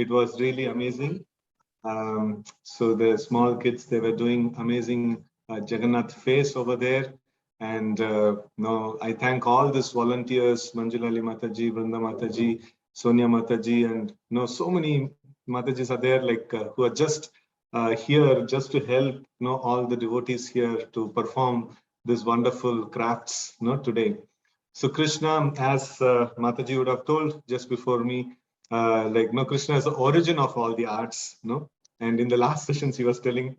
It was really amazing. So the small kids, they were doing amazing Jagannath face over there. And no, I thank all these volunteers, Manjulali Mataji, Vrinda Mataji, Sonia Mataji, and so many Matajis are there, like who are just here just to help all the devotees here to perform these wonderful crafts today. So Krishna, as Mataji would have told just before me, Krishna is the origin of all the arts, and in the last sessions he was telling,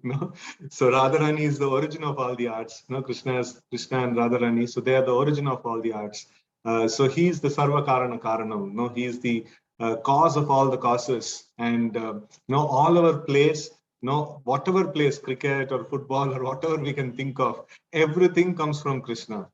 so Radharani is the origin of all the arts, Krishna and Radharani, so they are the origin of all the arts. So he is the Sarva Karana Karanam, he is the cause of all the causes, and all our plays, whatever plays, cricket or football or whatever we can think of, everything comes from Krishna,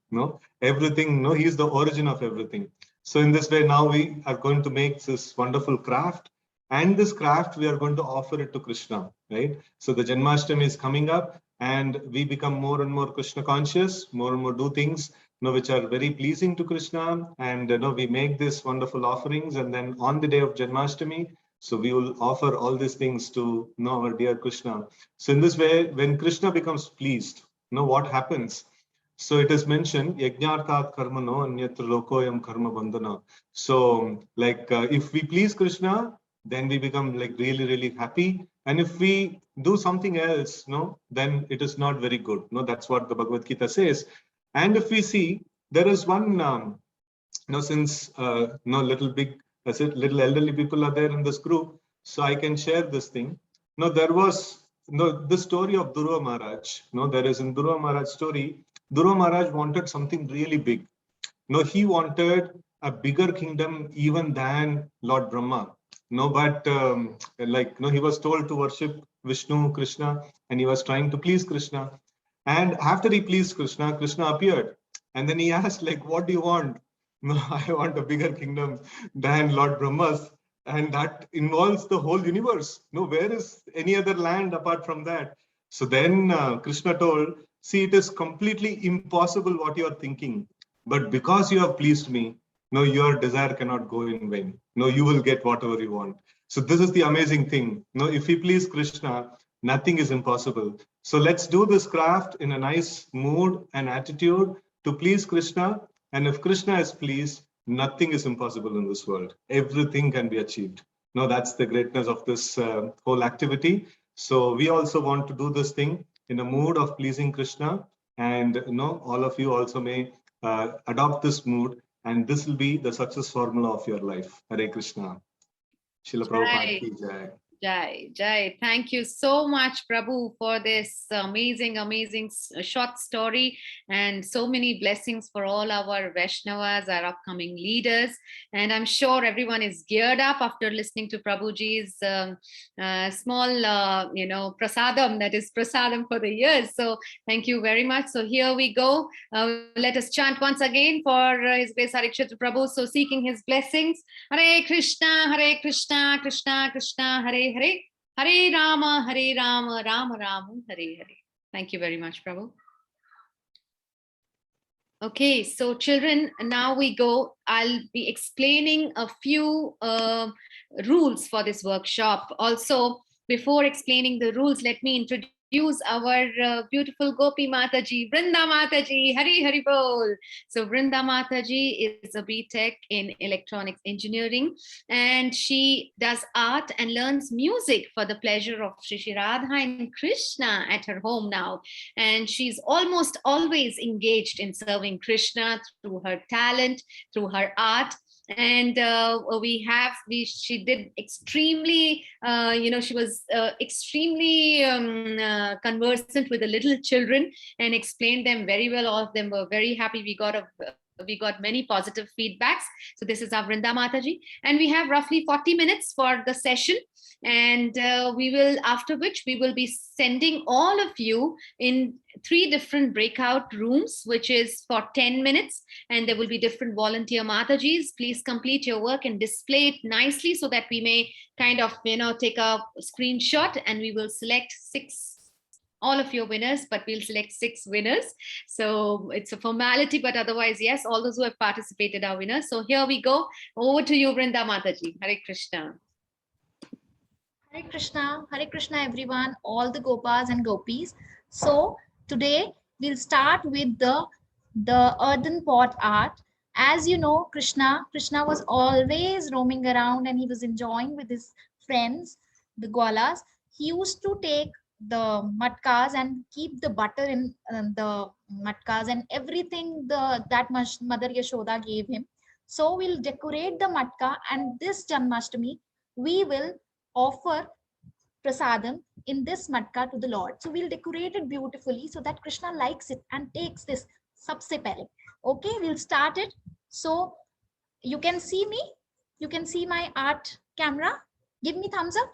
everything, he is the origin of everything. So in this way, now we are going to make this wonderful craft, and this craft we are going to offer it to Krishna, right? So the Janmashtami is coming up, and we become more and more Krishna conscious, more and more do things which are very pleasing to Krishna, and we make these wonderful offerings, and then on the day of Janmashtami, so we will offer all these things to our dear Krishna. So in this way, when Krishna becomes pleased, what happens? So it is mentioned, Yajnarthat karmano anyatra lokoyam karma bandhana. So if we please Krishna, then we become really, really happy. And if we do something else, then it is not very good. That's what the Bhagavad Gita says. And if we see, there is one, since little elderly people are there in this group, so I can share this thing. There was the story of Dhruva Maharaj. There is in Dhruva Maharaj story, Dhruva Maharaj wanted something really big. He wanted a bigger kingdom even than Lord Brahma. But he was told to worship Vishnu, Krishna, and he was trying to please Krishna. And after he pleased Krishna, Krishna appeared. And then he asked, what do you want? I want a bigger kingdom than Lord Brahma's. And that involves the whole universe. Where is any other land apart from that? So then Krishna told, see, it is completely impossible what you are thinking. But because you have pleased me, your desire cannot go in vain. You will get whatever you want. So this is the amazing thing. If we please Krishna, nothing is impossible. So let's do this craft in a nice mood and attitude to please Krishna. And if Krishna is pleased, nothing is impossible in this world. Everything can be achieved. That's the greatness of this whole activity. So we also want to do this thing in a mood of pleasing Krishna. And all of you also may adopt this mood, and this will be the success formula of your life. Hare Krishna. Srila Prabhupada ki jai. Jai, Jai. Thank you so much, Prabhu, for this amazing, amazing short story, and so many blessings for all our Vaishnavas, our upcoming leaders. And I'm sure everyone is geared up after listening to Prabhuji's small, prasadam, that is prasadam for the years. So thank you very much. So here we go. Let us chant once again for His Grace Harikshatra Prabhu. So seeking his blessings. Hare Krishna, Krishna Krishna, Hare Hare, Hare Rama, Rama Rama, Hare Hare. Thank you very much, Prabhu. Okay, so children, now we go. I'll be explaining a few rules for this workshop. Also, before explaining the rules, let me introduce our beautiful Gopi Mataji, Vrinda Mataji, Hari Hari Bol. So Vrinda Mataji is a BTech in electronics engineering, and she does art and learns music for the pleasure of Shri Radha and Krishna at her home now. And she's almost always engaged in serving Krishna through her talent, through her art. And she did extremely, she was extremely conversant with the little children and explained them very well. All of them were very happy. We got many positive feedbacks. So this is our Vrinda Mataji, and we have roughly 40 minutes for the session. And after which we will be sending all of you in 3 different breakout rooms, which is for 10 minutes. And there will be different volunteer Matajis. Please complete your work and display it nicely so that we may kind of, take a screenshot, and we will select 6, all of your winners, but we'll select 6 winners. So it's a formality, but otherwise, yes, all those who have participated are winners. So here we go. Over to you, Vrinda Mataji. Hare Krishna. Hare Krishna everyone, all the Gopas and Gopis. So today we'll start with the earthen pot art. As you know, Krishna was always roaming around and he was enjoying with his friends, the Gwalas. He used to take the matkas and keep the butter in the matkas and everything that much Mother Yashoda gave him. So we'll decorate the matka, and this Janmashtami we will offer prasadam in this matka to the Lord. So we'll decorate it beautifully so that Krishna likes it and takes this sabse pehle. Okay, we'll start it. So you can see me. You can see my art camera. Give me thumbs up.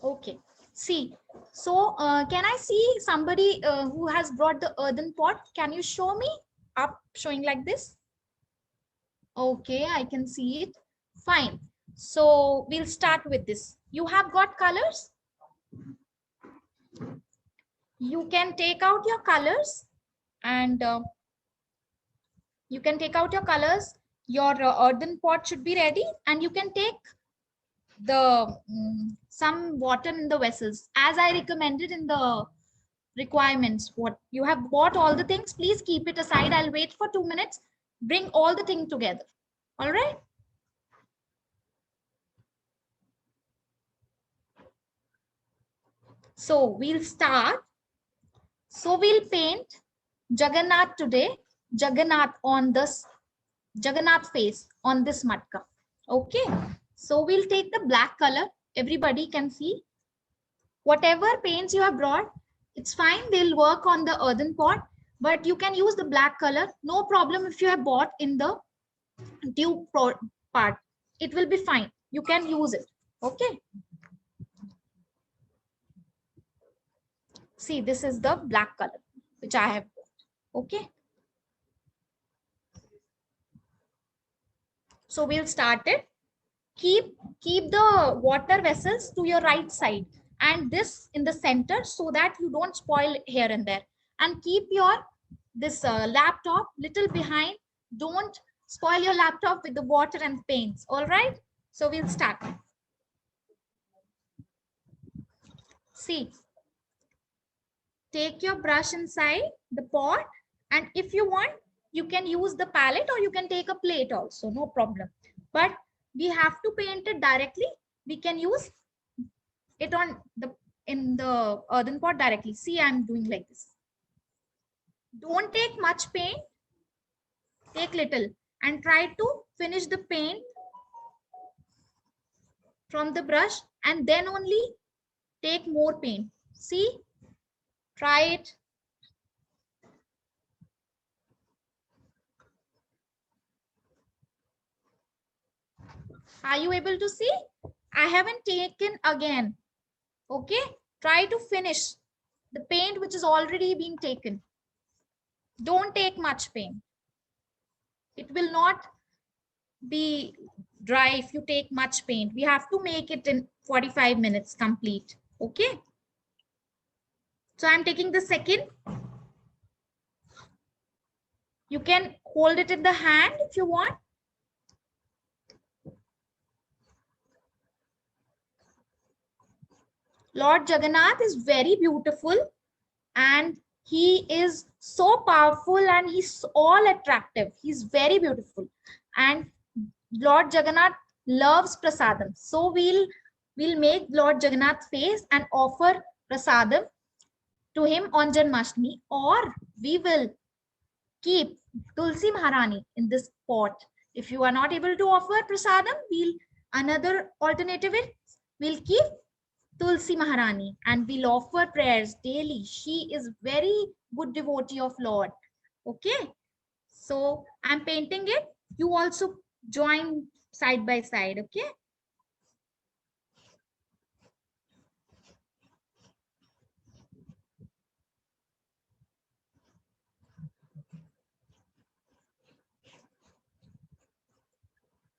Okay. See. So can I see somebody who has brought the earthen pot? Can you show me up showing like this? Okay, I can see it. Fine. So we'll start with this. You have got colors? You can take out your colors and you can take out your colors. Your earthen pot should be ready, and you can take the some water in the vessels as I recommended in the requirements. What you have bought all the things, please keep it aside. I'll wait for 2 minutes. Bring all the things together. All right. So we'll start. So we'll paint Jagannath today. Jagannath on this Jagannath face on this matka. Okay. So we'll take the black color. Everybody can see. Whatever paints you have brought, it's fine. They'll work on the earthen pot, but you can use the black color. No problem if you have bought in the tube part. It will be fine. You can use it. Okay. See, this is the black color which I have bought. Okay. So we'll start it. Keep the water vessels to your right side and this in the center so that you don't spoil here and there. And keep your this laptop little behind. Don't spoil your laptop with the water and paints. All right. So we'll start. See. Take your brush inside the pot, and if you want, you can use the palette or you can take a plate also, no problem. But we have to paint it directly. We can use it on in the earthen pot directly. See, I'm doing like this. Don't take much paint. Take little and try to finish the paint from the brush and then only take more paint. See, try it. Are you able to see? I haven't taken again. Okay, try to finish the paint which is already being taken. Don't take much paint. It will not be dry if you take much paint. We have to make it in 45 minutes complete. Okay. So I'm taking the second. You can hold it in the hand if you want. Lord Jagannath is very beautiful and he is so powerful and he's all attractive. He's very beautiful. And Lord Jagannath loves prasadam. So we'll make Lord Jagannath's face and offer prasadam to him on Janmashtami, or we will keep Tulsi Maharani in this pot. If you are not able to offer prasadam, another alternative is we'll keep Tulsi Maharani and we'll offer prayers daily. She is very good devotee of Lord. Okay. So I'm painting it. You also join side by side. Okay.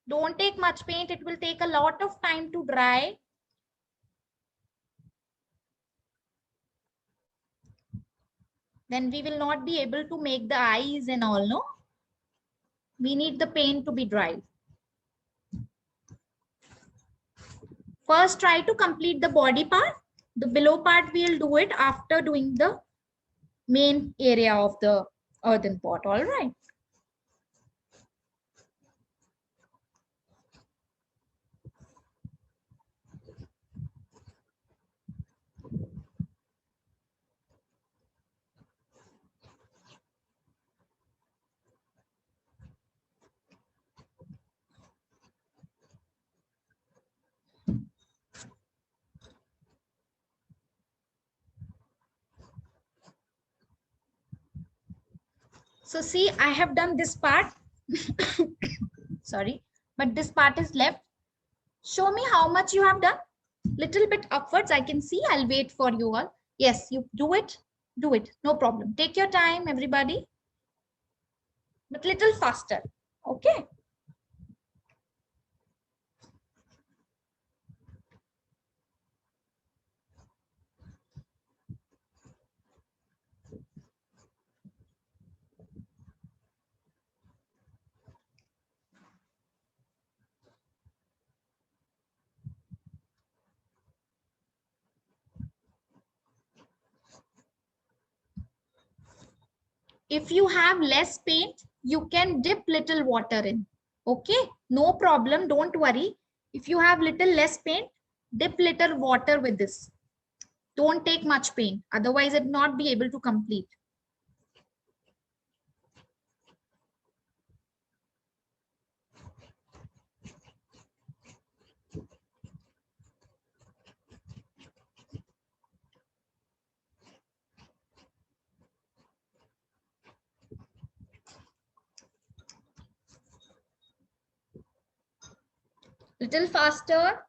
Don't take much paint. It will take a lot of time to dry. Then we will not be able to make the eyes and all, no? We need the paint to be dry. First, try to complete the body part. The below part, we'll do it after doing the main area of the earthen pot. All right. So see, I have done this part. Sorry, but this part is left. Show me how much you have done. Little bit upwards, I can see. I'll wait for you all. Yes, you do it. Do it. No problem. Take your time, everybody. But little faster. Okay. If you have less paint, you can dip little water in. Okay, no problem. Don't worry. If you have little less paint, dip little water with this. Don't take much paint. Otherwise, it not be able to complete. Little faster.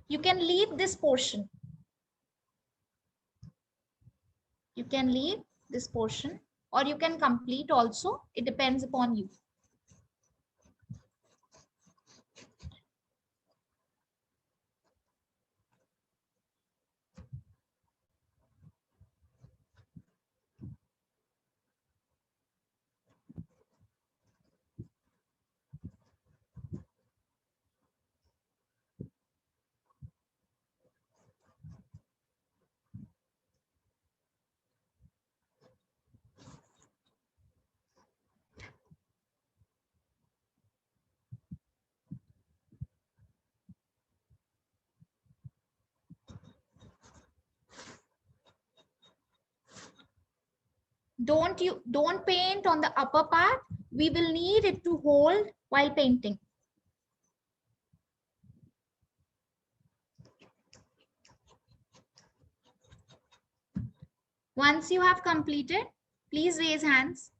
You can leave this portion. You can leave this portion or you can complete also. It depends upon you. Don't paint on the upper part. We will need it to hold while painting. Once you have completed, please raise hands.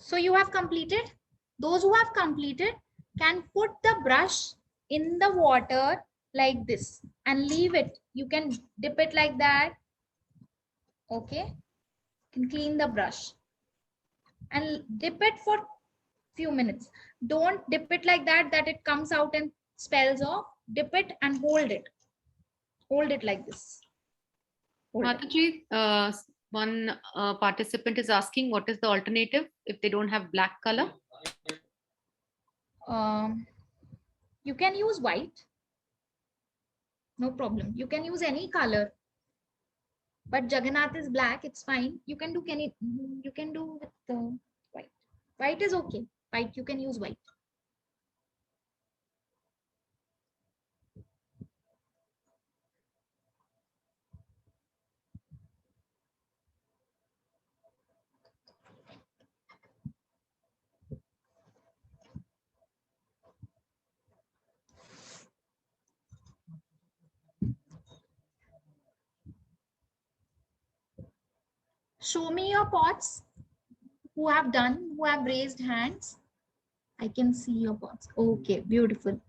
So you have completed. Those who have completed can put the brush in the water like this and leave it. You can dip it like that. Okay. You can clean the brush and dip it for few minutes. Don't dip it like that it comes out and spells off. Dip it and hold it. Hold it like this. Hold it. Mataji, one participant is asking what is the alternative if they don't have black color? You can use white. No problem. You can use any color. But Jagannath is black. It's fine. You can do you can do with the white. White is okay. White, you can use white. Show me your pots. Who have done, who have raised hands? I can see your pots. Okay, beautiful.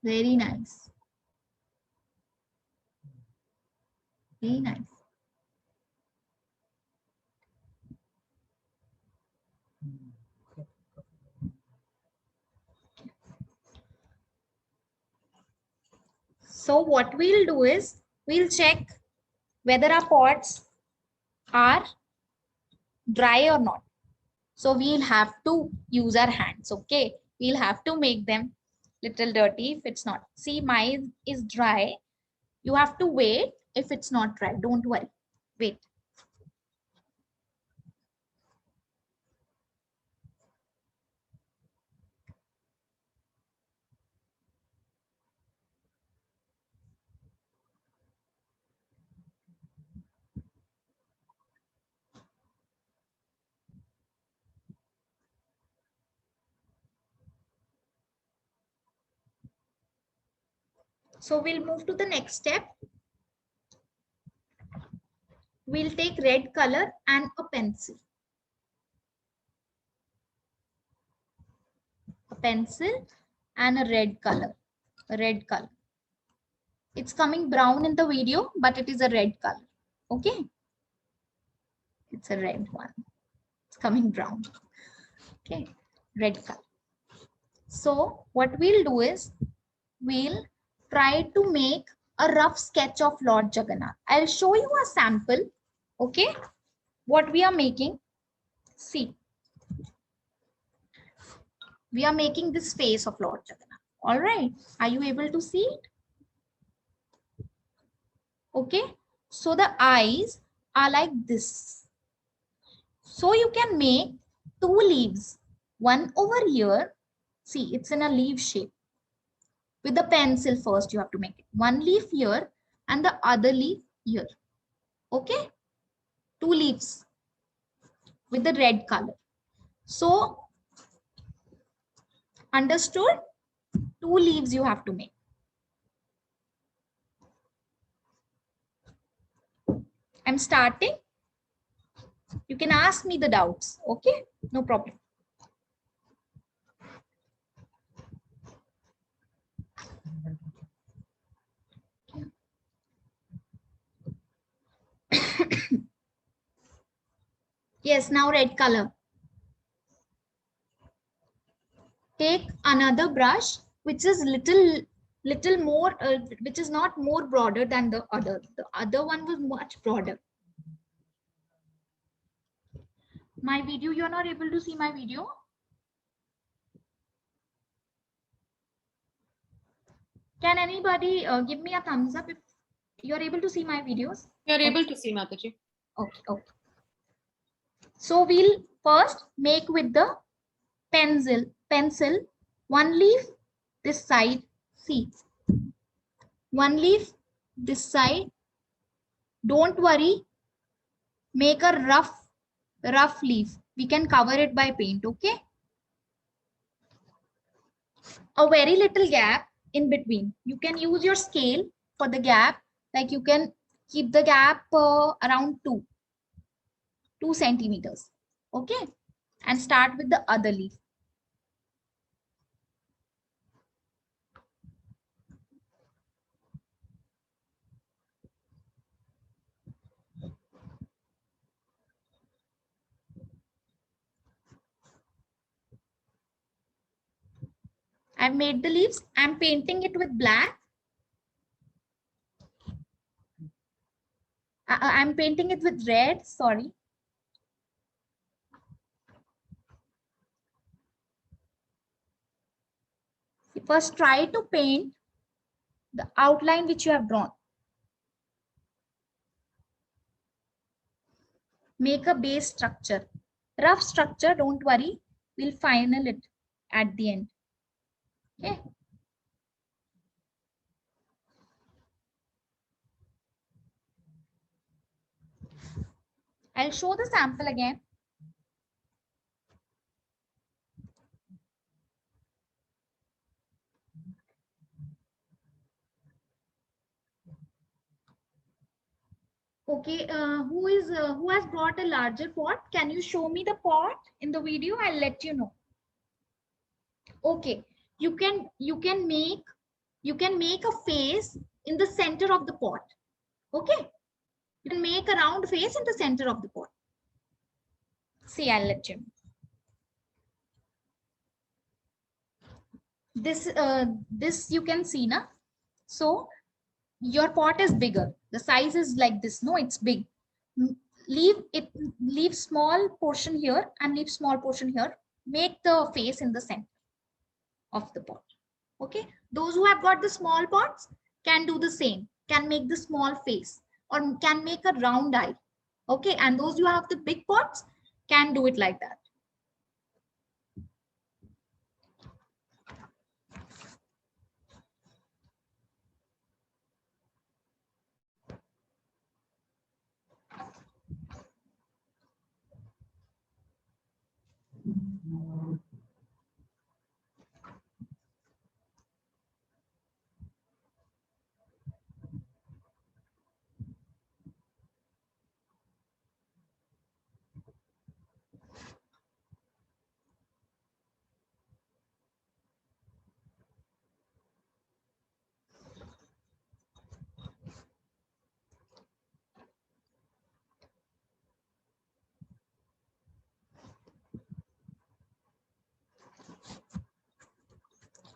Very nice. Very nice. So what we'll do is, we'll check whether our pots are dry or not. So we'll have to use our hands, okay? We'll have to make them little dirty if it's not. See, mine is dry. You have to wait if it's not dry. Don't worry. Wait. So we'll move to the next step. We'll take red color and a pencil. A pencil and a red color. A red color. It's coming brown in the video, but it is a red color. Okay. It's a red one. It's coming brown. Okay. Red color. So what we'll do is, we'll try to make a rough sketch of Lord Jagannath. I'll show you a sample. Okay. What we are making. See. We are making this face of Lord Jagannath. All right. Are you able to see it? Okay. So the eyes are like this. So you can make two leaves. One over here. See, it's in a leaf shape. With the pencil first, you have to make it. One leaf here and the other leaf here. Okay. Two leaves with the red color. So, understood? Two leaves you have to make. I'm starting. You can ask me the doubts. Okay, no problem. Yes, now red color. Take another brush which is little more, which is not more broader than the other. The other one was much broader. My video, you're not able to see my video? Can anybody give me a thumbs up if you're able to see my videos? You're able to see, Mataji. Okay, okay. So we'll first make with the pencil, one leaf this side, see. One leaf this side. Don't worry. Make a rough leaf. We can cover it by paint, okay? A very little gap in between. You can use your scale for the gap. Like you can keep the gap around 2 centimeters. Okay. And start with the other leaf. I've made the leaves. I'm painting it with black. I'm painting it with red, sorry. First, try to paint the outline which you have drawn. Make a base structure. Rough structure, don't worry. We'll final it at the end. Okay. I'll show the sample again. Okay, who has brought a larger pot? Can you show me the pot in the video? I'll let you know. Okay, you can make a face in the center of the pot. Okay, you can make a round face in the center of the pot. See, I'll let you know. This you can see now. So your pot is bigger. The size is like this. No, it's big. Leave small portion here and leave small portion here. Make the face in the center of the pot. Okay, those who have got the small pots can do the same, can make the small face or can make a round eye. Okay, and those who have the big pots can do it like that.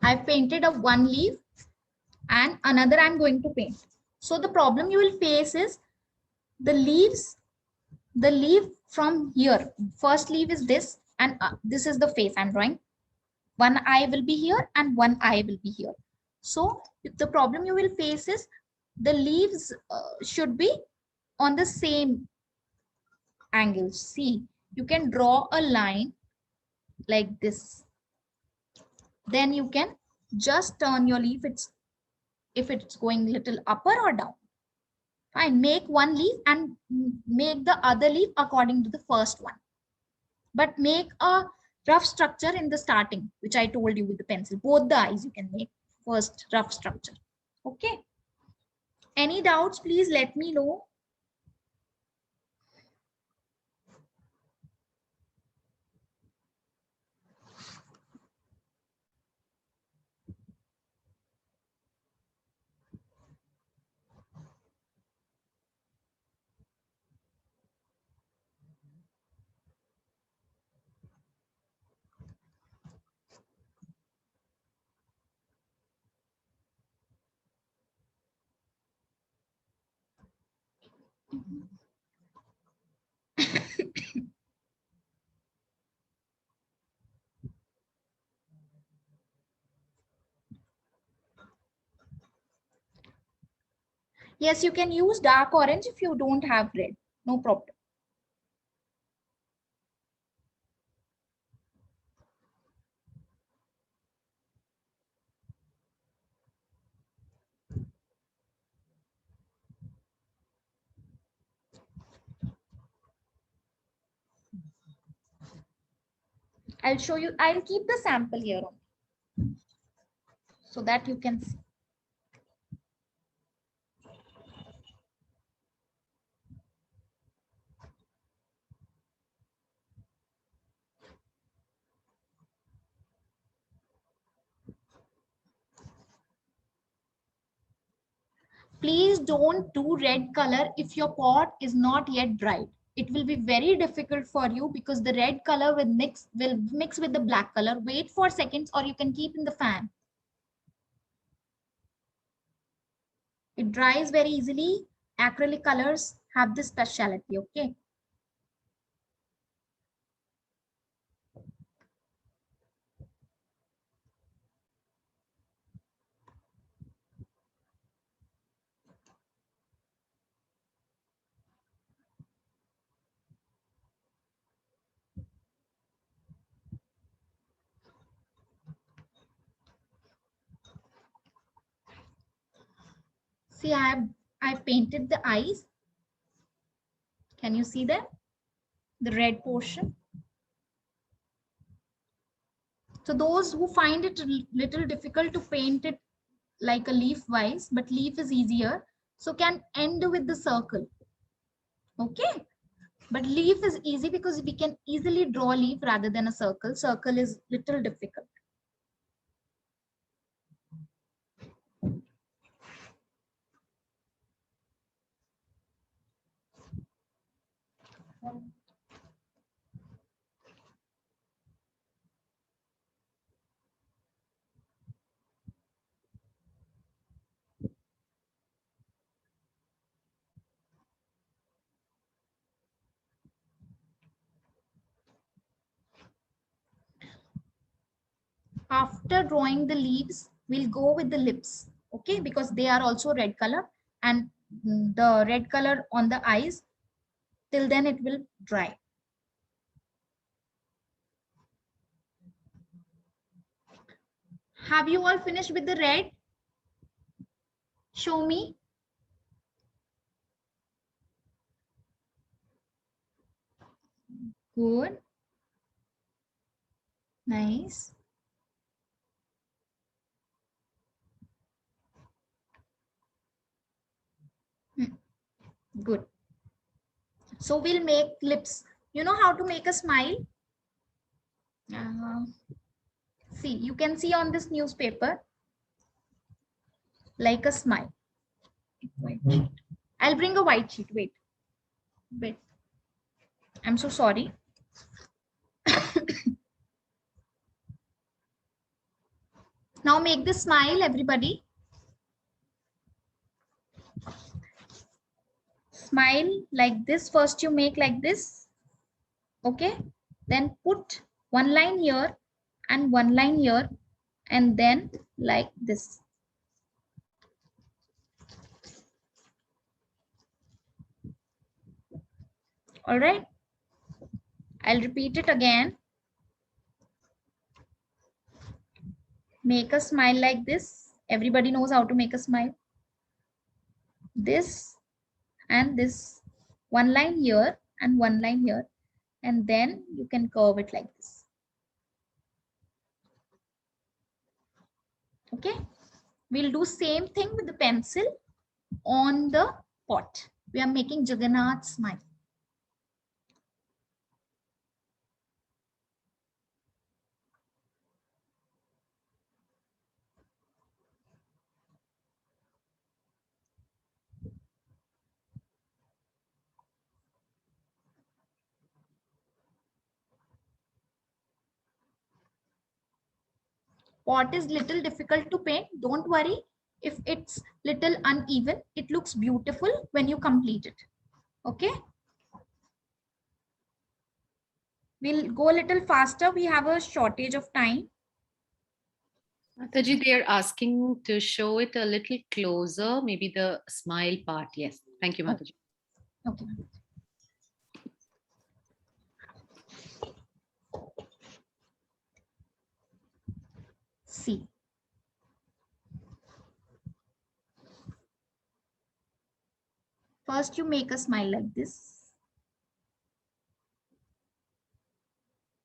I've painted a one leaf and another I'm going to paint. So the problem you will face is the leaf from here. First leaf is this, and this is the face I'm drawing. One eye will be here and one eye will be here. So the problem you will face is the leaves should be on the same angle. See, you can draw a line like this. Then you can just turn your leaf. If it's going little upper or down. Fine, make one leaf and make the other leaf according to the first one. But make a rough structure in the starting, which I told you with the pencil. Both the eyes you can make first rough structure. Okay. Any doubts, please let me know. Yes, you can use dark orange if you don't have red. No problem. I'll show you. I'll keep the sample here on so that you can see. Please don't do red color if your pot is not yet dried. It will be very difficult for you because the red color will mix with the black color. Wait for seconds or you can keep in the fan. It dries very easily. Acrylic colors have this speciality, okay? See, I painted the eyes. Can you see that? The red portion. So those who find it a little difficult to paint it like a leaf wise, but leaf is easier, so can end with the circle. Okay. But leaf is easy because we can easily draw leaf rather than a circle. Circle is little difficult. After drawing the leaves, we'll go with the lips. Okay, because they are also red color, and the red color on the eyes, till then it will dry. Have you all finished with the red? Show me. Good. Nice. Good. So we'll make lips. You know how to make a smile? See, you can see on this newspaper like a smile. White sheet. I'll bring a white sheet. Wait. Wait. I'm so sorry. Now make the smile, everybody. Smile like this. First you make like this. Okay. Then put one line here and one line here, and then like this. All right. I'll repeat it again. Make a smile like this. Everybody knows how to make a smile. This and this. One line here and one line here. And then you can curve it like this. Okay. We'll do same thing with the pencil on the pot. We are making Jagannath smile. Pot is little difficult to paint. Don't worry. If it's little uneven, it looks beautiful when you complete it. Okay. We'll go a little faster. We have a shortage of time. Mataji, they're asking to show it a little closer, maybe the smile part. Yes. Thank you, Mataji. Okay. See. First, you make a smile like this.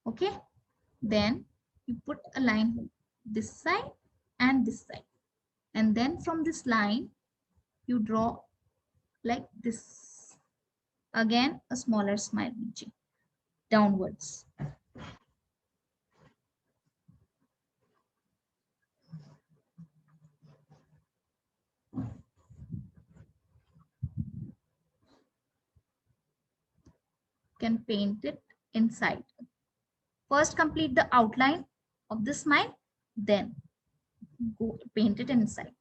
Okay. Then you put a line this side and this side. And then from this line, you draw like this. Again, a smaller smile reaching downwards. Can paint it inside. First complete the outline of the smile, then go paint it inside.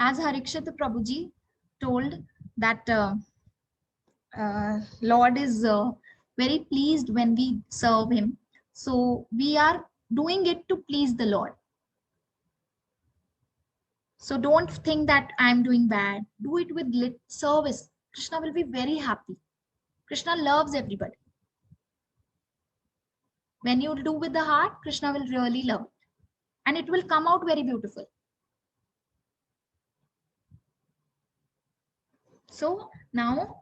As Harikshit Prabhuji told that Lord is very pleased when we serve him. So we are doing it to please the Lord. So don't think that I'm doing bad. Do it with service. Krishna will be very happy. Krishna loves everybody. When you do with the heart, Krishna will really love it. And it will come out very beautiful. So now,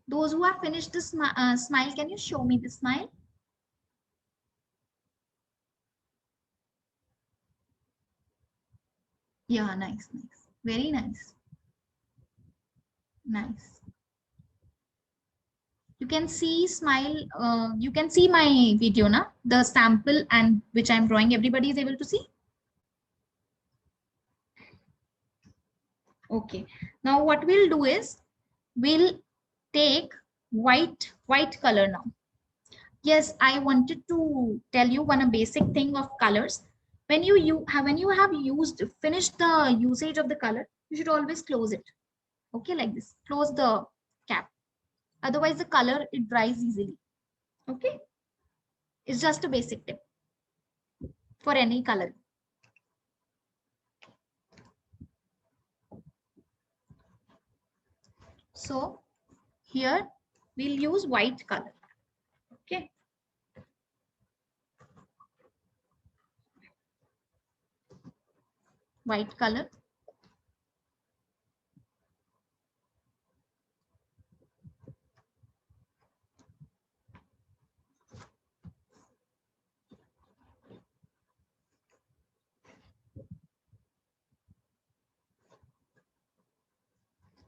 those who have finished the smile, can you show me the smile? Yeah, nice, nice. Very nice. Nice. You can see smile, you can see my video now, the sample and which I'm drawing, everybody is able to see. Okay, now what we'll do is we'll take white color now. Yes, I wanted to tell you one a basic thing of colors. When you have used finished the usage of the color, you should always close it. Okay, like this. Close the cap. Otherwise, the color it dries easily. Okay, it's just a basic tip for any color. So here we'll use white color. Okay. White color.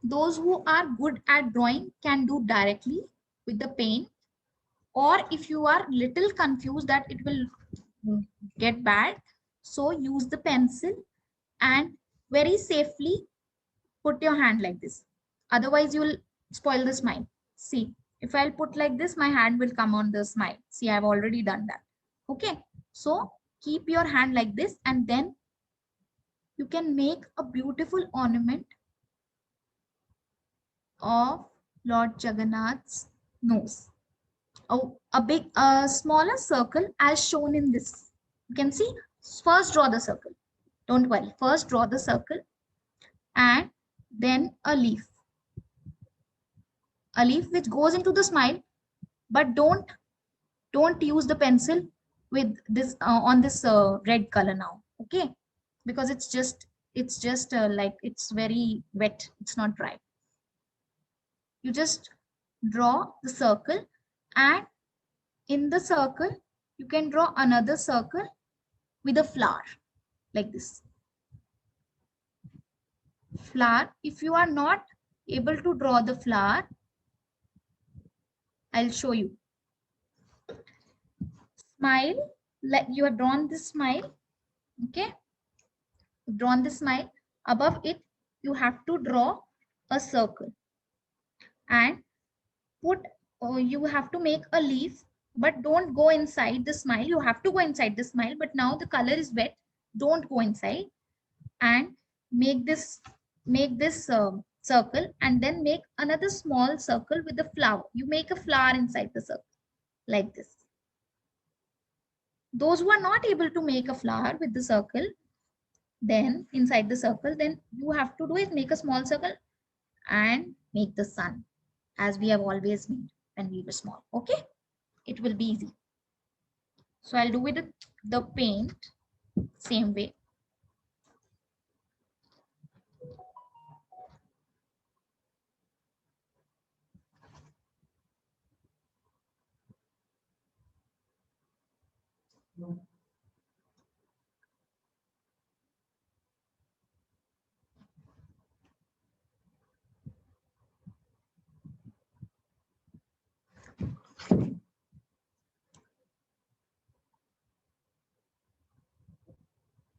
Those who are good at drawing can do directly with the paint, or if you are little confused that it will get bad, so use the pencil and very safely put your hand like this. Otherwise you will spoil the smile. See, if I'll put like this, my hand will come on the smile. See, I've already done that. Okay, so keep your hand like this and then you can make a beautiful ornament of Lord Jagannath's nose. Oh, a smaller circle as shown in this. You can see, first draw the circle. Don't worry, first draw the circle and then a leaf. A leaf which goes into the smile, but don't use the pencil with this on this red color now. Okay, because it's just like it's very wet. It's not dry. You just draw the circle and in the circle you can draw another circle with a flower like this. Flower, if you are not able to draw the flower, I'll show you. Smile, like you have drawn this smile. Okay, you've drawn the smile. Above it you have to draw a circle and put you have to make a leaf, but don't go inside the smile. You have to go inside the smile, but now the color is wet, don't go inside, and make this circle and then make another small circle with the flower. You make a flower inside the circle like this. Those who are not able to make a flower with the circle, then inside the circle, then you have to do is make a small circle and make the sun as we have always made when we were small. Okay, it will be easy. So I'll do with the paint same way.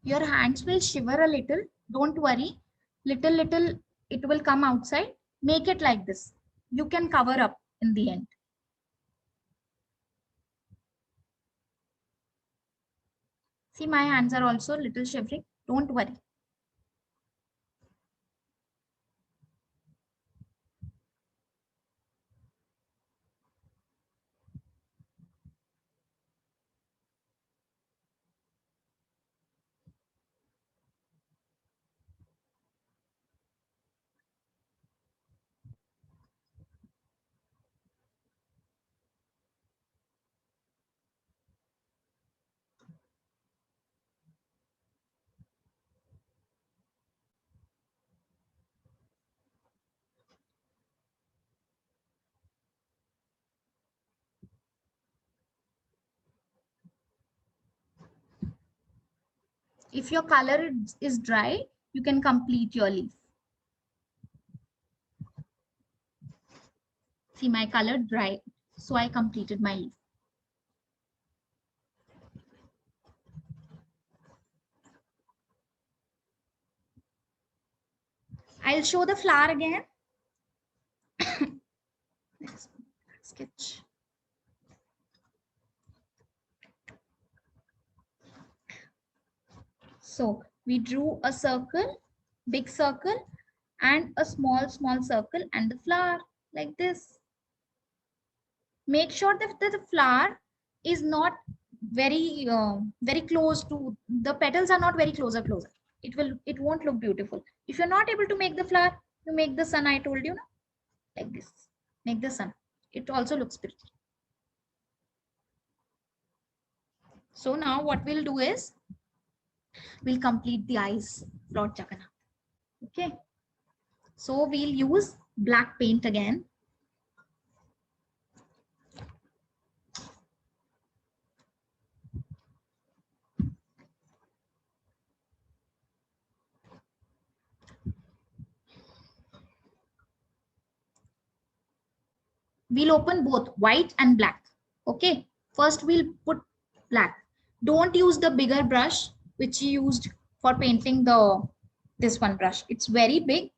Your hands will shiver a little. Don't worry. Little, it will come outside. Make it like this. You can cover up in the end. See, my hands are also a little shivering. Don't worry. If your color is dry, you can complete your leaf. See, my color dry, so I completed my leaf. I'll show the flower again. Let's sketch. So we drew a circle, big circle, and a small circle and the flower like this. Make sure that the flower is not very very close to the petals are not very closer. It won't look beautiful. If you're not able to make the flower, you make the sun. I told you, no? Like this. Make the sun. It also looks pretty. So now what we'll do is we'll complete the eyes, Lord Jagannath. Okay. So we'll use black paint again. We'll open both white and black. Okay. First we'll put black. Don't use the bigger brush which you used for painting this one brush. It's very big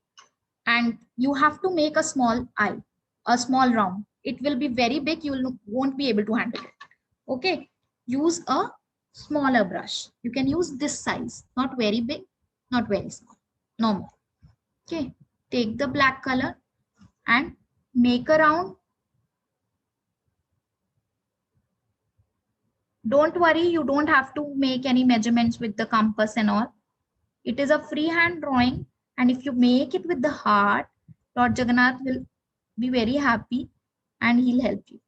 and you have to make a small eye, a small round. It will be very big. You won't be able to handle it. Okay. Use a smaller brush. You can use this size, not very big, not very small, normal. Okay. Take the black color and make a round. Don't worry, you don't have to make any measurements with the compass and all. It is a freehand drawing, and if you make it with the heart, Lord Jagannath will be very happy and he'll help you.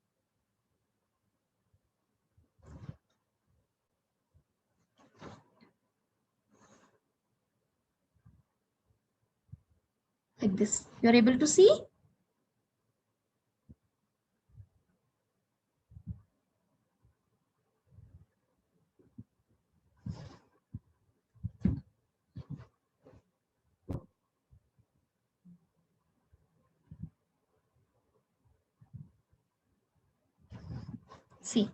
Like this. You're able to see? See,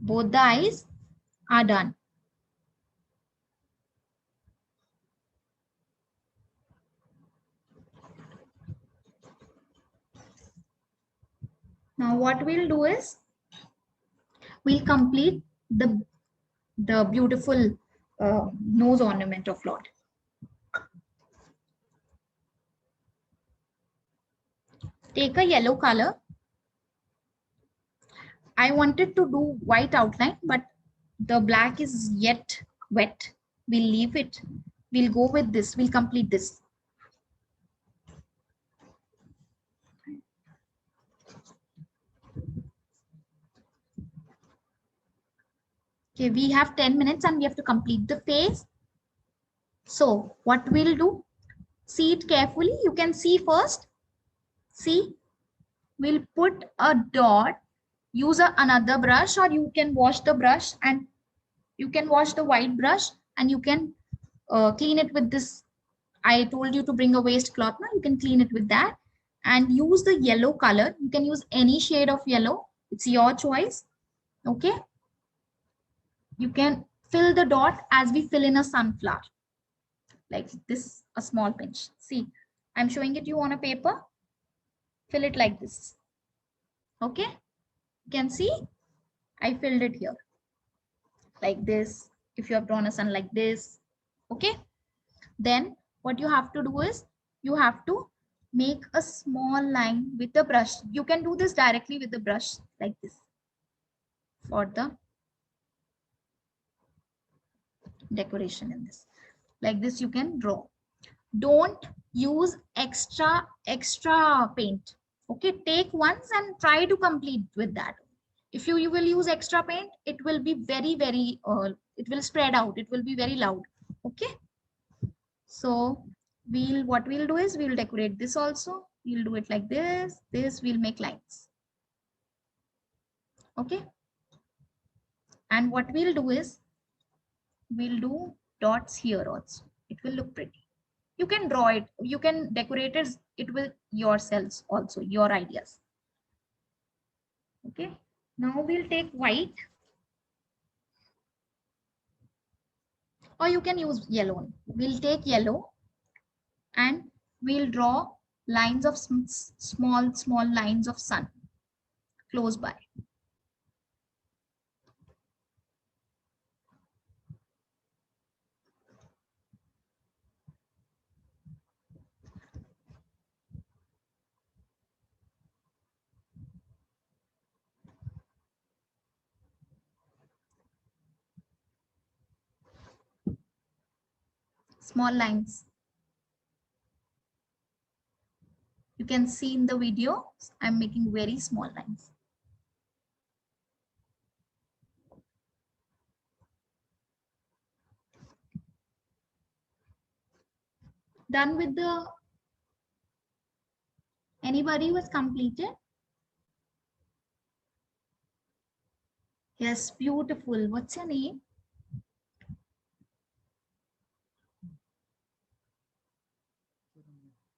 both the eyes are done. Now what we'll do is we'll complete the beautiful nose ornament of Lord. Take a yellow color. I wanted to do white outline, but the black is yet wet. We'll leave it. We'll go with this. We'll complete this. Okay, we have 10 minutes and we have to complete the face. So what we'll do, see it carefully. You can see first. See, we'll put a dot, use another brush, or you can wash the brush and you can wash the white brush and you can clean it with this. I told you to bring a waste cloth. Now you can clean it with that and use the yellow color. You can use any shade of yellow. It's your choice. Okay. You can fill the dot as we fill in a sunflower. Like this, a small pinch. See, I'm showing it you on a paper. Fill it like this. Okay. You can see I filled it here. Like this. If you have drawn a sun like this. Okay. Then what you have to do is you have to make a small line with the brush. You can do this directly with the brush like this for the decoration in this. Like this you can draw. Don't use extra paint. Okay, take once and try to complete with that. If you will use extra paint, it will be very it will spread out. It will be very loud. Okay. So what we'll do is we'll decorate this also. We'll do it like this. This we'll make lines. Okay. And what we'll do is we'll do dots here also. It will look pretty. You can draw it, you can decorate it with yourselves also, your ideas. Okay, now we'll take white, or you can use yellow. We'll take yellow and we'll draw lines of small lines of sun close by. Small lines. You can see in the video, I'm making very small lines. Done with the, anybody was completed? Yes, beautiful. What's your name?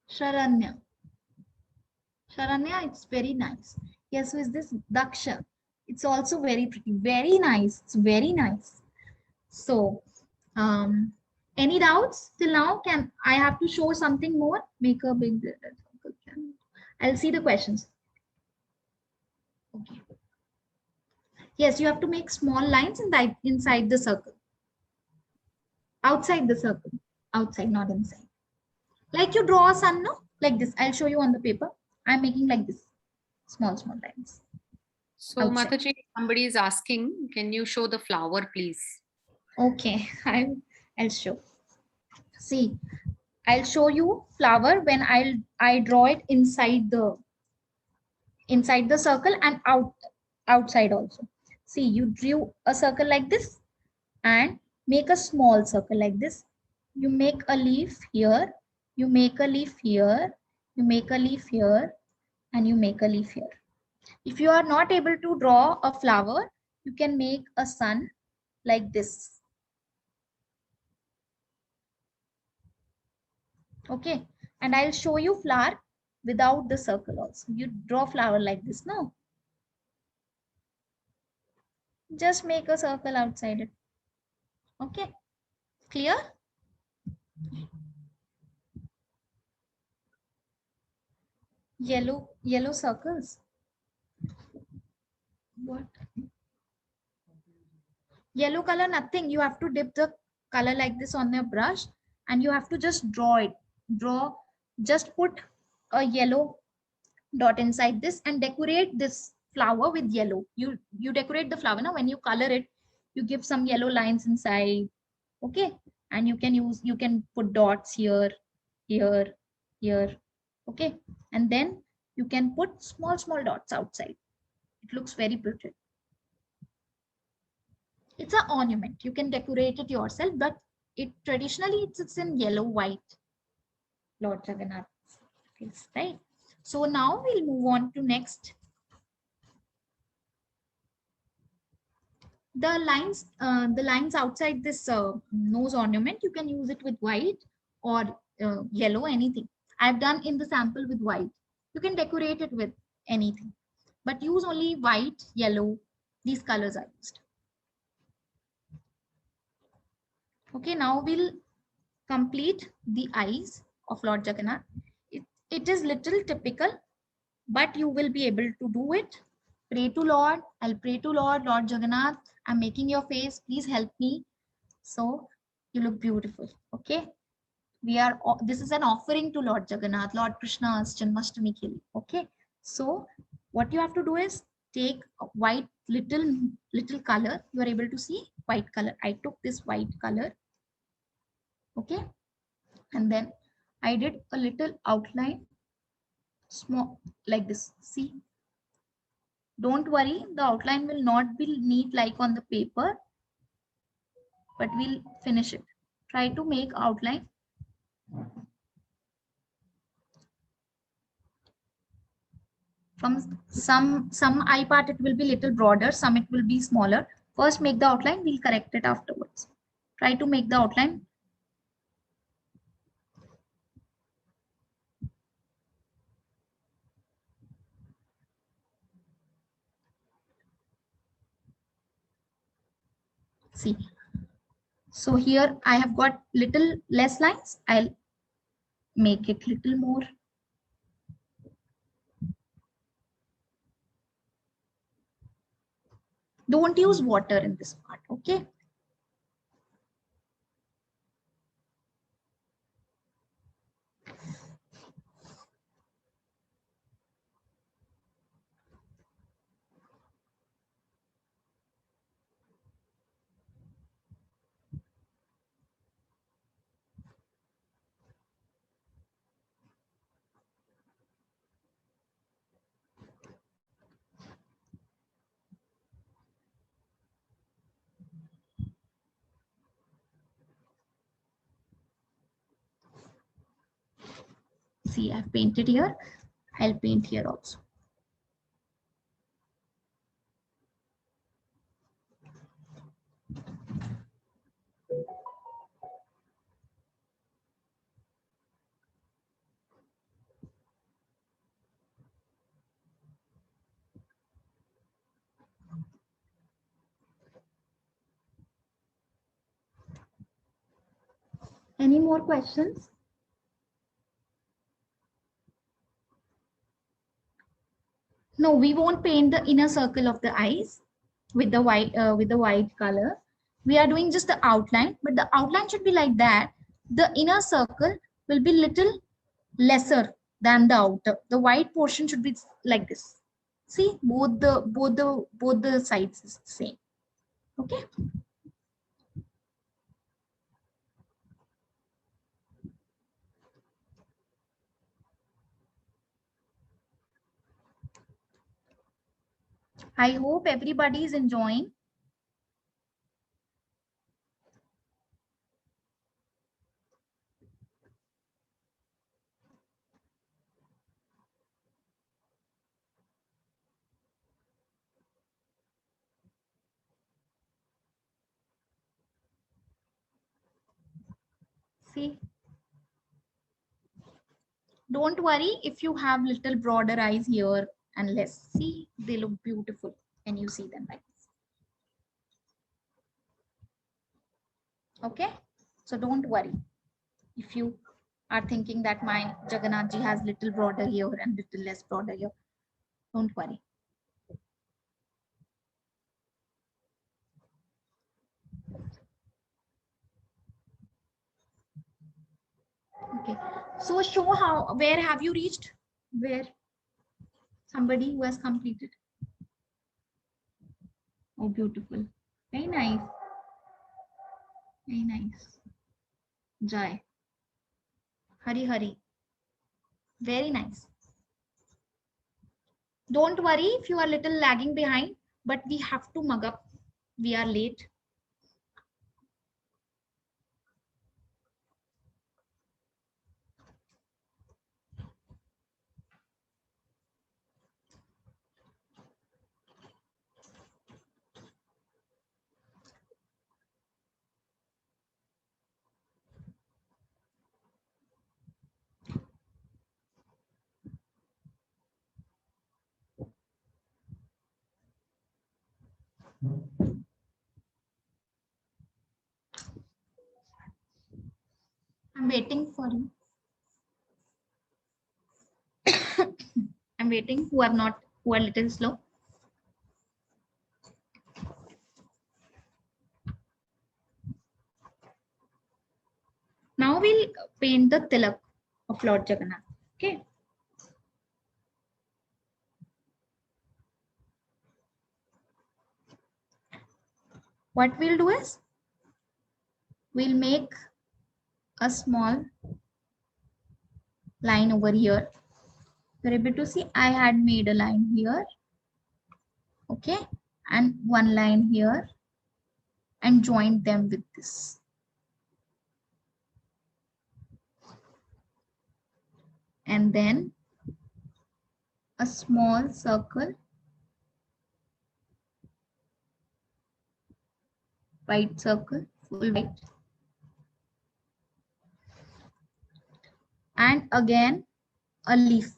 Sharanya. Sharanya, it's very nice. Yes, who is this? Daksha. It's also very pretty. Very nice. It's very nice. So, any doubts till now? Can I have to show something more? Make a big. I'll see the questions. Okay. Yes, you have to make small lines inside the circle. Outside the circle. Outside, not inside. Like you draw a sun, no? Like this. I'll show you on the paper. I'm making like this. Small lines. So Outside. Mataji, somebody is asking, can you show the flower, please? Okay, I'll show. See, I'll show you flower when I draw it inside the circle and outside also. See, you drew a circle like this and make a small circle like this. You make a leaf here, you make a leaf here, you make a leaf here, and you make a leaf here. If you are not able to draw a flower, you can make a sun like this. Okay, and I'll show you flower without the circle also. You draw flower like this, no? Just make a circle outside it. Okay, clear? Yellow circles. What? Yellow color, nothing. You have to dip the color like this on your brush and you have to just draw it. Just put a yellow dot inside this and decorate this flower with yellow. You decorate the flower now. When you color it, you give some yellow lines inside. Okay, and you can put dots here, here, here. Okay, and then you can put small dots outside. It looks very pretty. It's an ornament. You can decorate it yourself, but traditionally it's in yellow, white. Lord Jagannath face, right? So now we'll move on to next. The lines outside this nose ornament, you can use it with white or yellow, anything. I've done in the sample with white. You can decorate it with anything, but use only white, yellow. These colors are used. Okay, now we'll complete the eyes of Lord Jagannath. It is little typical, but you will be able to do it. Pray to Lord. I'll pray to Lord Jagannath. I'm making your face. Please help me. So you look beautiful. Okay. This is an offering to Lord Jagannath, Lord Krishna's Janmashtami Kheli. Okay. So what you have to do is take a white little color. You are able to see white color. I took this white color. Okay. And then I did a little outline, small like this. See, don't worry, the outline will not be neat like on the paper, but we'll finish it. Try to make outline. From some eye part, it will be little broader, some it will be smaller. First make the outline, we'll correct it afterwards. Try to make the outline. See, so here I have got little less lines. I'll make it little more. Don't use water in this part, okay? See, I've painted here. I'll paint here also. Any more questions? No, we won't paint the inner circle of the eyes with the white color. We are doing just the outline, but the outline should be like that. The inner circle will be little lesser than the outer. The white portion should be like this. See, both the sides is the same. Okay. I hope everybody is enjoying. See, don't worry if you have little broader eyes here and less. See, they look beautiful when you see them like this. Okay, so don't worry if you are thinking that my Jagannath ji has little broader here and little less broader here. Don't worry. Okay, so show how, where have you reached? Where? Somebody who has completed. Oh, beautiful. Very nice. Very nice. Jai. Hari Hari. Very nice. Don't worry if you are a little lagging behind, but we have to mug up. We are late. I'm waiting for you. I'm waiting who are a little slow. Now we'll paint the tilak of Lord Jagannath. Okay. What we'll do is we'll make a small line over here. You're able to see I had made a line here. Okay. And one line here and joined them with this. And then a small circle, white circle full white. And again, a leaf.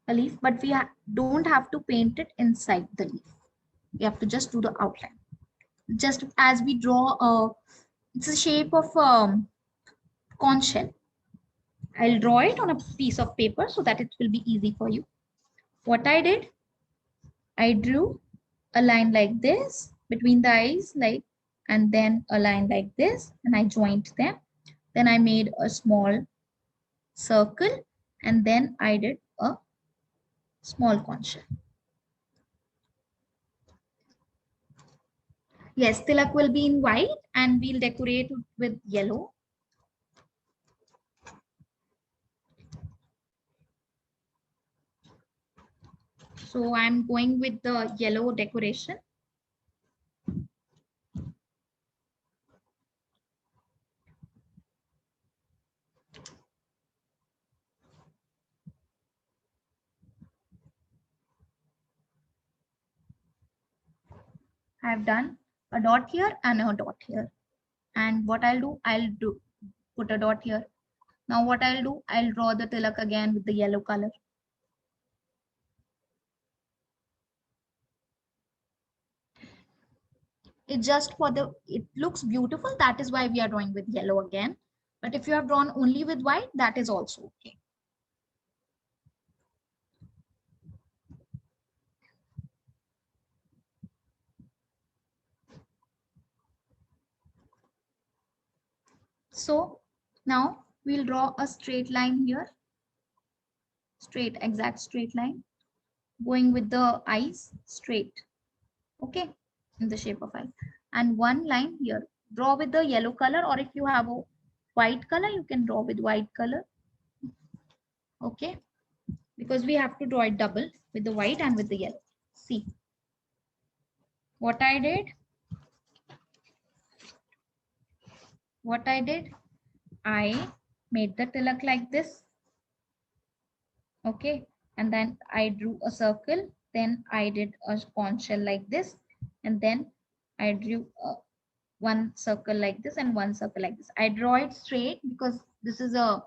A leaf, but we don't have to paint it inside the leaf. We have to just do the outline. Just as we draw it's a shape of conch shell. I'll draw it on a piece of paper so that it will be easy for you. What I did, I drew a line like this between the eyes, like, and then a line like this, and I joined them. Then I made a small circle, and then I did a small conch shell. Yes, tilak will be in white and we'll decorate with yellow. So I'm going with the yellow decoration. I've done a dot here and a dot here. And what I'll do, put a dot here. Now what I'll do, I'll draw the tilak again with the yellow color. It's just for it looks beautiful. That is why we are drawing with yellow again. But if you have drawn only with white, that is also okay. So now we'll draw a straight line here. Straight, exact straight line. Going with the eyes straight. Okay, in the shape of eye. And one line here. Draw with the yellow color, or if you have a white color, you can draw with white color. Okay, because we have to draw it double with the white and with the yellow. See what I did. What I did, I made the tilak like this. Okay, and then I drew a circle. Then I did a conch shell like this, and then I drew one circle like this and one circle like this. I draw it straight because this is a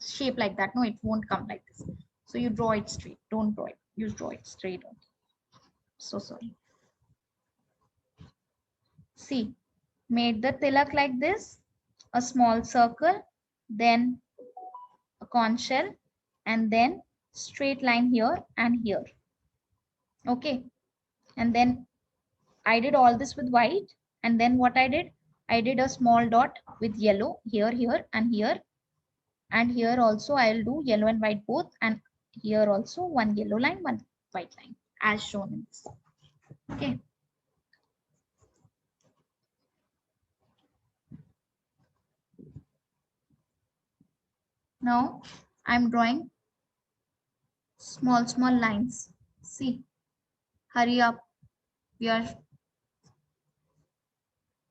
shape like that. No, it won't come like this. So you draw it straight. Don't draw it. You draw it straight. So sorry. See, made the tilak like this, a small circle, then a conch shell, and then straight line here and here. Okay, and then I did all this with white, and then what I did a small dot with yellow here, here, and here. And here also I'll do yellow and white both, and here also one yellow line, one white line, as shown in this. Okay. Now I'm drawing small lines. See, hurry up. We are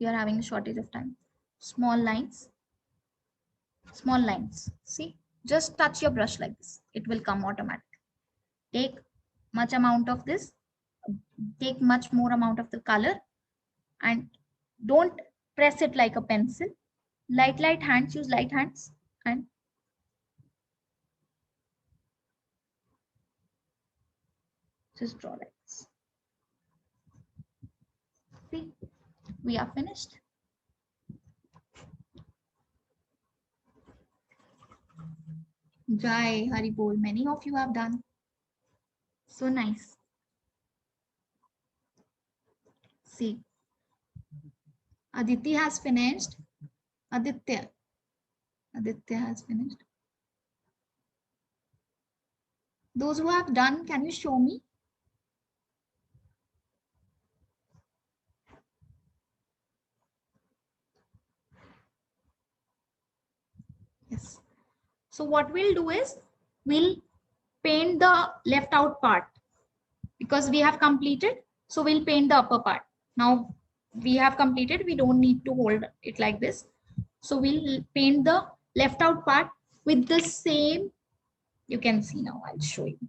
having a shortage of time. Small lines. Small lines. See, just touch your brush like this. It will come automatically. Take much amount of this. Take much more amount of the color, and don't press it like a pencil. Light hands. Use light hands and just draw like this. See, we are finished. Jai Hari Bol. Many of you have done. So nice. See, Aditi has finished. Aditya has finished. Those who have done, can you show me? Yes. So what we'll do is we'll paint the left out part because we have completed. So we'll paint the upper part. Now we have completed. We don't need to hold it like this. So we'll paint the left out part with the same. You can see now. I'll show you.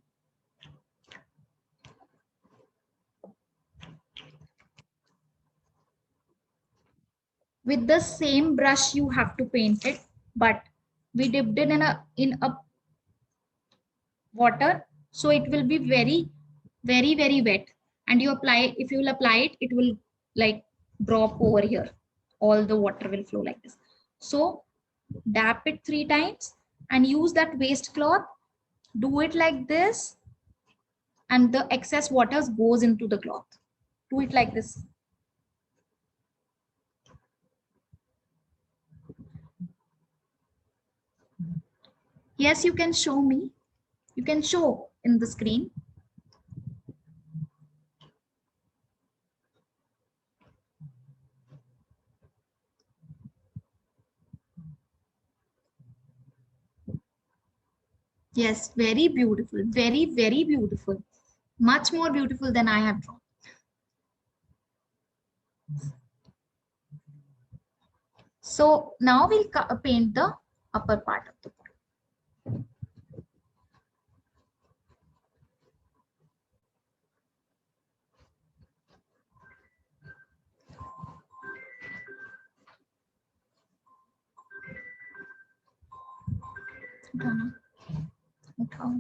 With the same brush you have to paint it, but we dipped it in a water, so it will be very wet, and you apply, if you will apply it, it will like drop over here, all the water will flow like this. So dab it 3 times and use that waste cloth, do it like this, and the excess water goes into the cloth. Do it like this. Yes, you can show me. You can show in the screen. Yes, very beautiful. Very beautiful. Much more beautiful than I have drawn. So now we'll paint the upper part of the pot. उठाओ।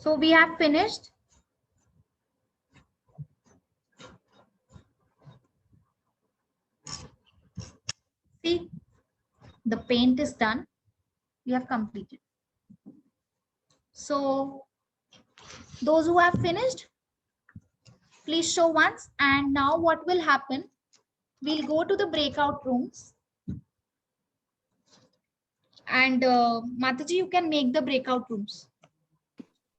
So we have finished. See, the paint is done. We have completed. So those who have finished, please show once. And now what will happen? We'll go to the breakout rooms. And Mataji, you can make the breakout rooms.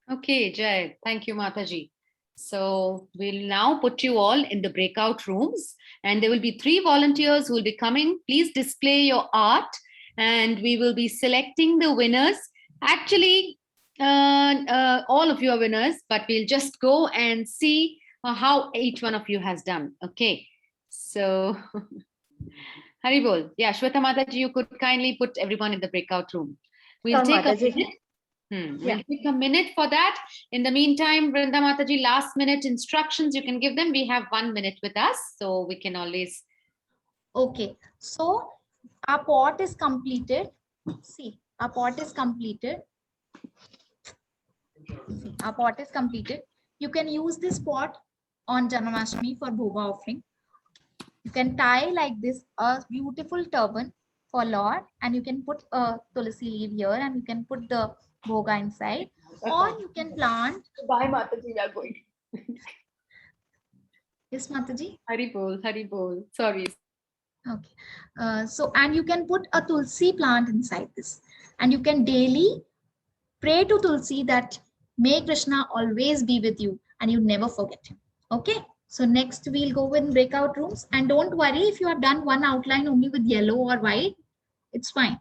Okay, Jai. Thank you, Mataji. So we'll now put you all in the breakout rooms, and there will be 3 volunteers who will be coming. Please display your art, and we will be selecting the winners. Actually, all of you are winners, but we'll just go and see how each one of you has done. Okay. So, Haribol. Yeah, Shweta Mataji, you could kindly put everyone in the breakout room. We'll take a minute. We'll take a minute for that. In the meantime, Vrinda Mataji, last minute instructions you can give them. We have 1 minute with us, so we can always. Okay, so our pot is completed. See, our pot is completed. See, our pot is completed. You can use this pot on Janmashtami for bhoga offering. You can tie like this a beautiful turban for Lord, and you can put a tulsi leaf here, and you can put the bhoga inside, or you can plant. Bye, Mataji, we are going. Yes, Mataji. Haribol, Haribol. Sorry. Okay. So, and you can put a tulsi plant inside this, and you can daily pray to Tulsi that may Krishna always be with you and you never forget him. Okay. So next we'll go in breakout rooms, and don't worry if you have done one outline only with yellow or white, it's fine.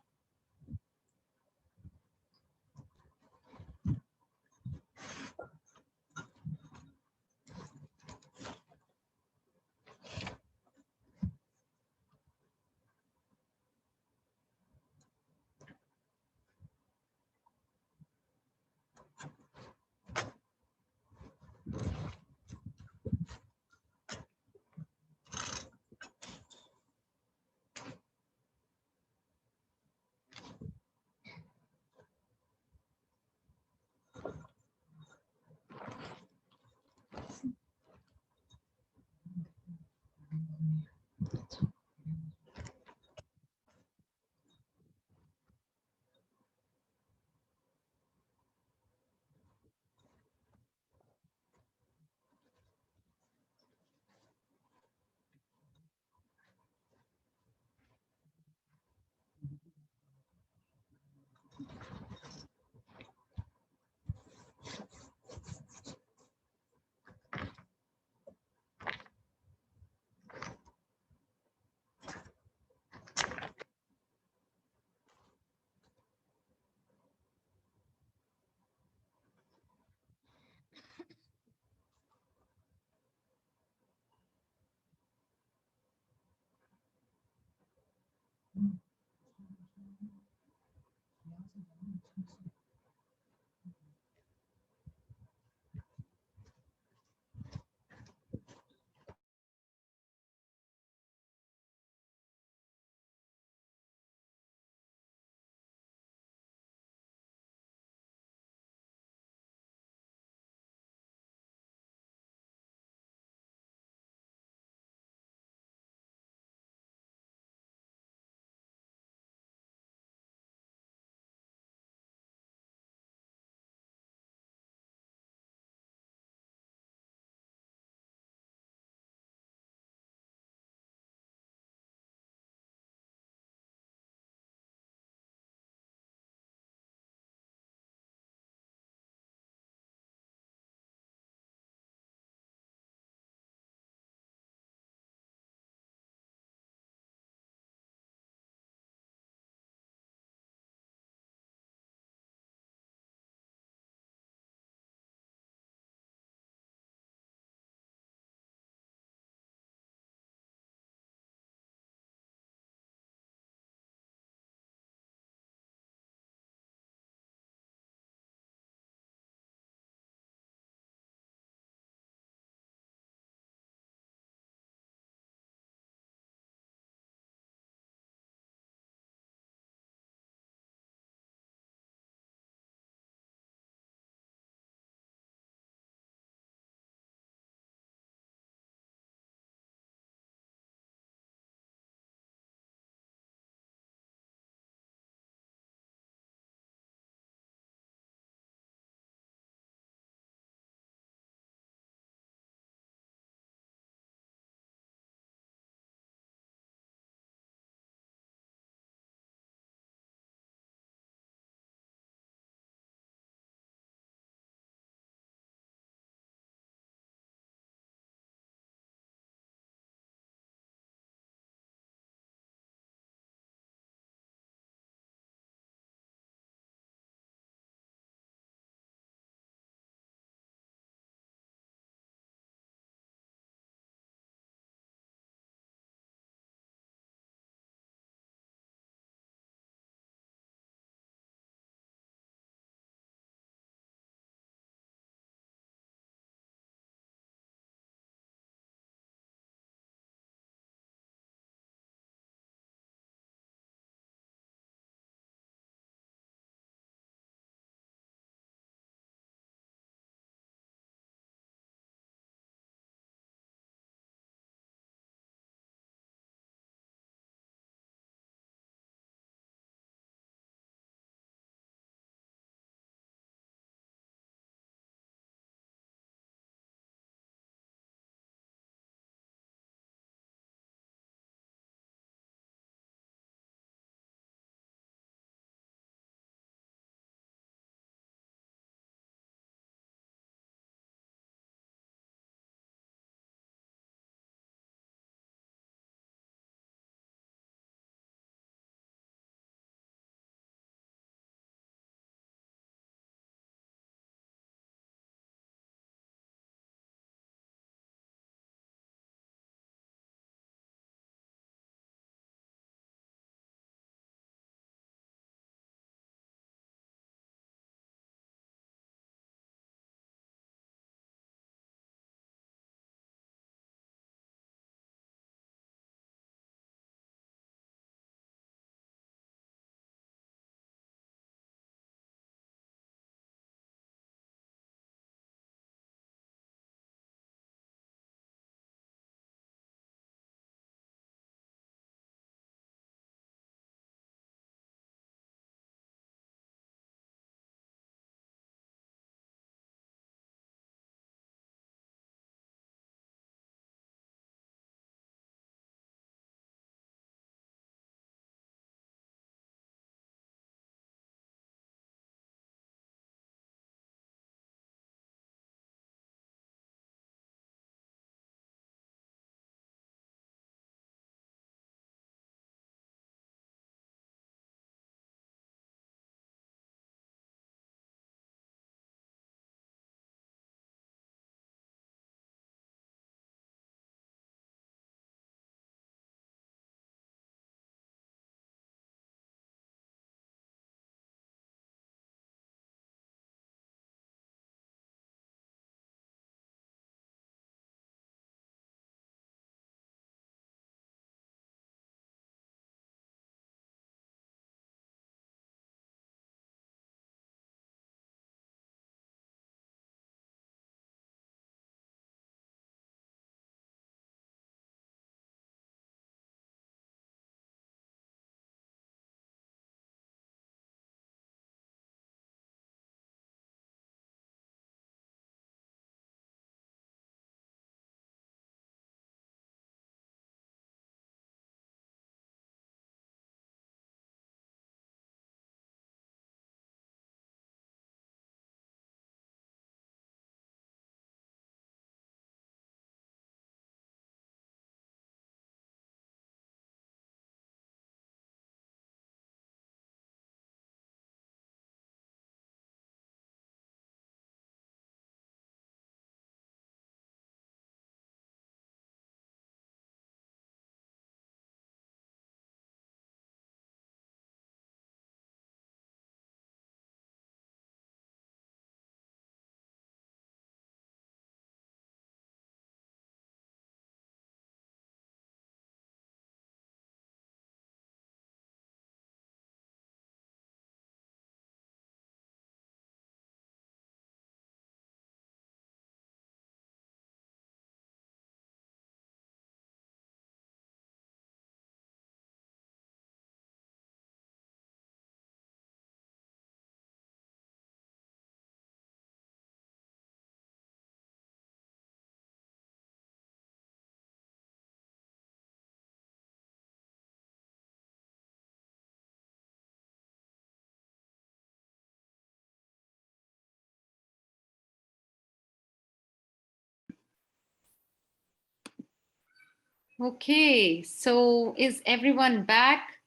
Okay, so is everyone back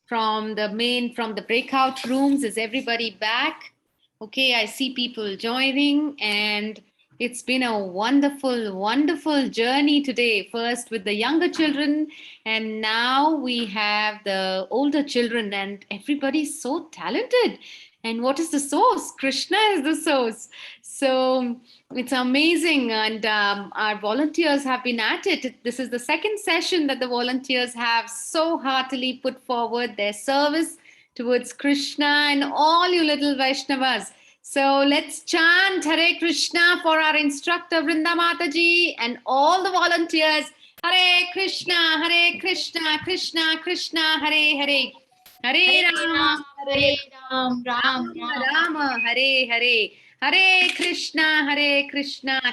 from the breakout rooms? Is everybody back? Okay, I see people joining, and it's been a wonderful, wonderful journey today. First with the younger children, and now we have the older children, and everybody's so talented. And what is the source? Krishna is the source. So it's amazing. And our volunteers have been at it. This is the second session that the volunteers have so heartily put forward their service towards Krishna and all you little Vaishnavas. So let's chant Hare Krishna for our instructor Vrinda Mataji and all the volunteers. Hare Krishna, Krishna Krishna, Hare Hare. Hare Rama, Hare Ram, Ram Rama, Ram. Rama, Hare Hare. Hare Krishna,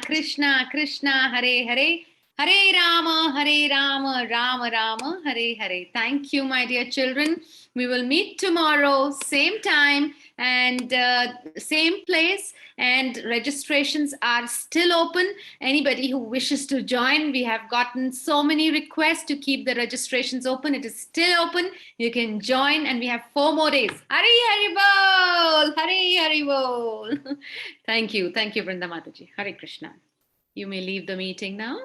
Krishna Krishna, Hare Hare. Hare Rama, Rama Rama, Hare Hare. Thank you, my dear children. We will meet tomorrow, same time and same place. And registrations are still open. Anybody who wishes to join, we have gotten so many requests to keep the registrations open. It is still open. You can join, and we have 4 more days. Hari Hari Bol! Hari Hari Bol! Thank you, Vrinda Mataji. Hare Krishna. You may leave the meeting now.